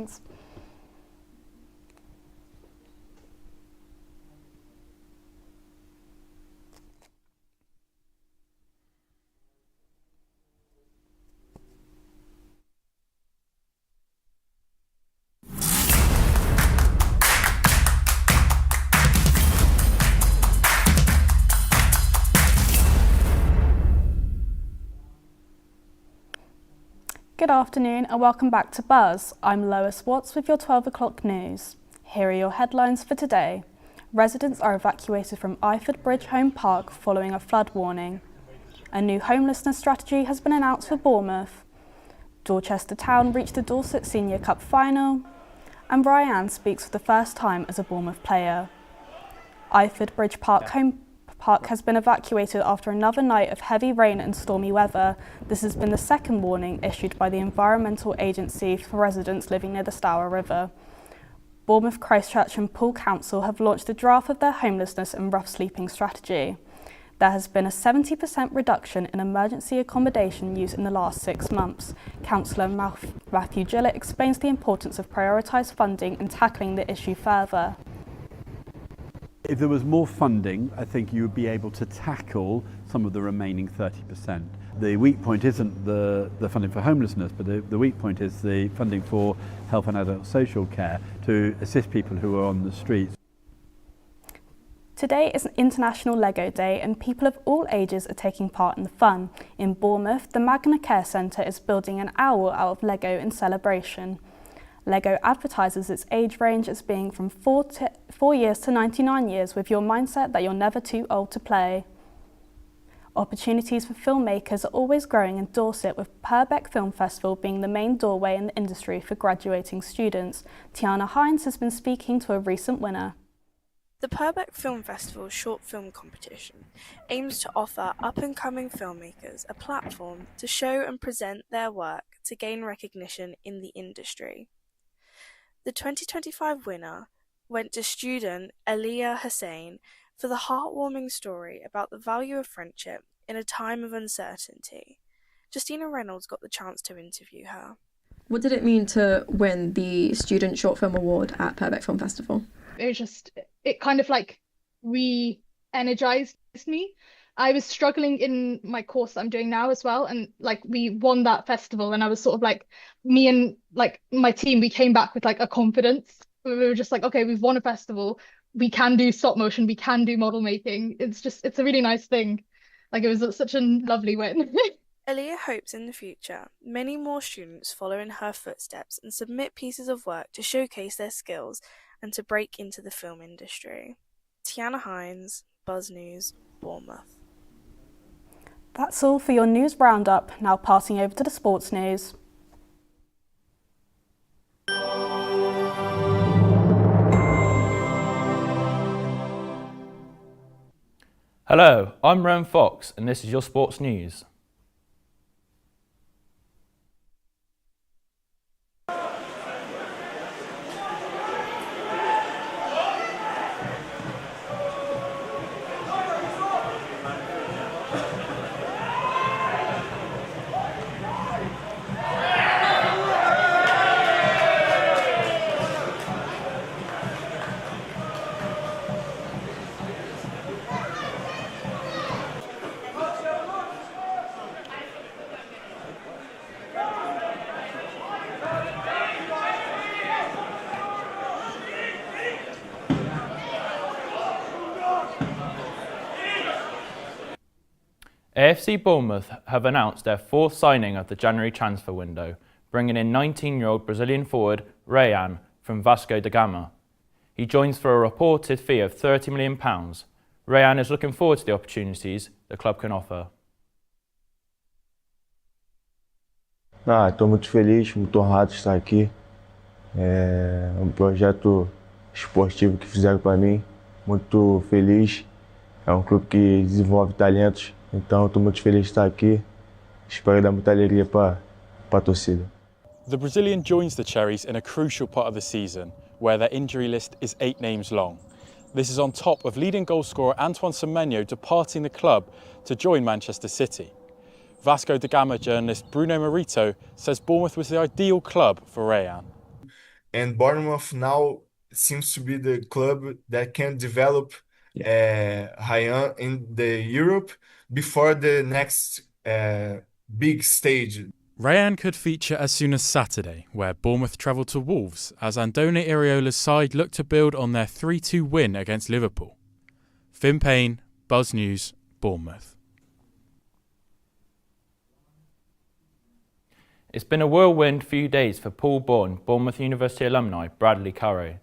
Thanks. Good afternoon and welcome back to Buzz. I'm Lois Watts with your 12 o'clock news. Here are your headlines for today. Residents are evacuated from Iford Bridge Home Park following a flood warning. A new homelessness strategy has been announced for Bournemouth. Dorchester Town reached the Dorset Senior Cup final. And Ryan speaks for the first time as a Bournemouth player. Iford Bridge Home Park has been evacuated after another night of heavy rain and stormy weather. This has been the second warning issued by the Environmental Agency for residents living near the Stour River. Bournemouth, Christchurch and Poole Council have launched a draft of their homelessness and rough sleeping strategy. There has been a 70% reduction in emergency accommodation use in the last 6 months. Councillor Matthew Gillett explains the importance of prioritised funding and tackling the issue further. If there was more funding, I think you would be able to tackle some of the remaining 30%. The weak point isn't the funding for homelessness, but the weak point is the funding for health and adult social care to assist people who are on the streets. Today is International Lego Day and people of all ages are taking part in the fun. In Bournemouth, the Magna Care Centre is building an owl out of Lego in celebration. Lego advertises its age range as being from 4 years to 99 years with your mindset that you're never too old to play. Opportunities for filmmakers are always growing in Dorset, with Purbeck Film Festival being the main doorway in the industry for graduating students. Tiana Hines has been speaking to a recent winner. The Purbeck Film Festival short film competition aims to offer up-and-coming filmmakers a platform to show and present their work to gain recognition in the industry. The 2025 winner went to student Aliyah Hussain for the heartwarming story about the value of friendship in a time of uncertainty. Justina Reynolds got the chance to interview her. What did it mean to win the Student Short Film Award at Purbeck Film Festival? It kind of like re-energized me. I was struggling in my course that I'm doing now as well, and like we won that festival and I was sort of like, me and like my team, we came back with like a confidence. We were just like, okay, we've won a festival, we can do stop motion, we can do model making. It's a really nice thing. Like, it was such a lovely win. Aliyah hopes in the future many more students follow in her footsteps and submit pieces of work to showcase their skills and to break into the film industry. Tiana Hines, Buzz News, Bournemouth. That's all for your news roundup. Now passing over to the sports news. Hello, I'm Rowan Fox and this is your sports news. AFC Bournemouth have announced their fourth signing of the January transfer window, bringing in 19-year-old Brazilian forward Ryan from Vasco da Gama. He joins for a reported fee of £30 million. Ryan is looking forward to the opportunities the club can offer. Estou muito feliz, muito honrado de estar aqui. É projeto esportivo que fizeram para mim, muito feliz. É clube que desenvolve talentos, então estou muito feliz de estar aqui. Espero dar muita alegria para a torcida. The Brazilian joins the Cherries in a crucial part of the season, where their injury list is 8 names long. This is on top of leading goalscorer Antoine Semenyo departing the club to join Manchester City. Vasco da Gama journalist Bruno Marito says Bournemouth was the ideal club for Rayan. and Bournemouth now seems to be the club that can develop Ryan in the Europe before the next big stage. Rayan could feature as soon as Saturday, where Bournemouth travel to Wolves as Andone Iraola's side look to build on their 3-2 win against Liverpool. Finn Payne, Buzz News, Bournemouth. It's been a whirlwind few days for Paul Bourne, Bournemouth University alumni Bradley Curry.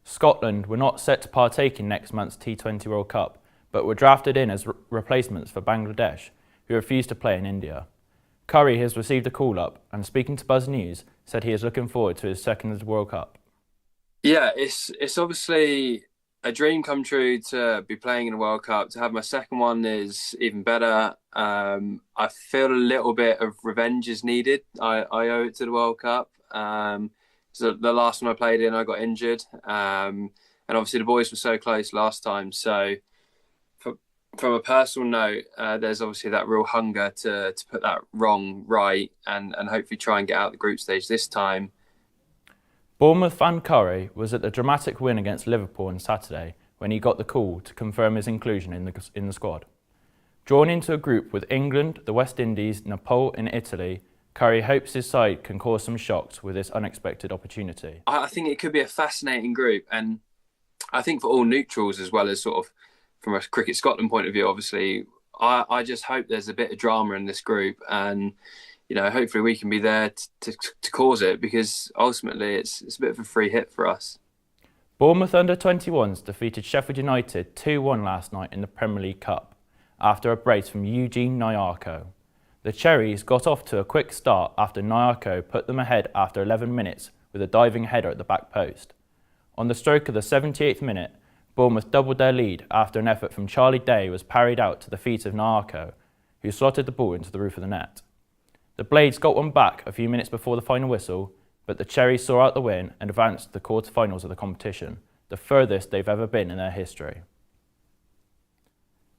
Scotland were not set to partake in next month's T20 World Cup, but were drafted in as replacements for Bangladesh, who refused to play in India. Curry has received a call-up and, speaking to Buzz News, said he is looking forward to his second World Cup. Yeah, it's obviously a dream come true to be playing in a World Cup. To have my second one is even better. I feel a little bit of revenge is needed. I owe it to the World Cup. So the last one I played in, I got injured. And obviously the boys were so close last time. So from a personal note, there's obviously that real hunger to put that wrong right and hopefully try and get out the group stage this time. Bournemouth fan Curry was at the dramatic win against Liverpool on Saturday when he got the call to confirm his inclusion in the squad. Drawn into a group with England, the West Indies, Nepal and Italy, Curry hopes his side can cause some shocks with this unexpected opportunity. I think it could be a fascinating group, and I think for all neutrals as well as sort of from a Cricket Scotland point of view, obviously, I just hope there's a bit of drama in this group, and hopefully we can be there to cause it, because ultimately it's a bit of a free hit for us. Bournemouth under-21s defeated Sheffield United 2-1 last night in the Premier League Cup after a brace from Eugene Nyarko. The Cherries got off to a quick start after Nyarko put them ahead after 11 minutes with a diving header at the back post. On the stroke of the 78th minute, Bournemouth doubled their lead after an effort from Charlie Day was parried out to the feet of Nyarko, who slotted the ball into the roof of the net. The Blades got one back a few minutes before the final whistle, but the Cherries saw out the win and advanced to the quarter-finals of the competition, the furthest they've ever been in their history.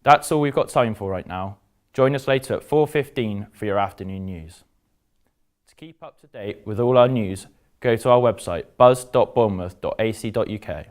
That's all we've got time for right now. Join us later at 4:15 for your afternoon news. To keep up to date with all our news, go to our website buzz.bournemouth.ac.uk.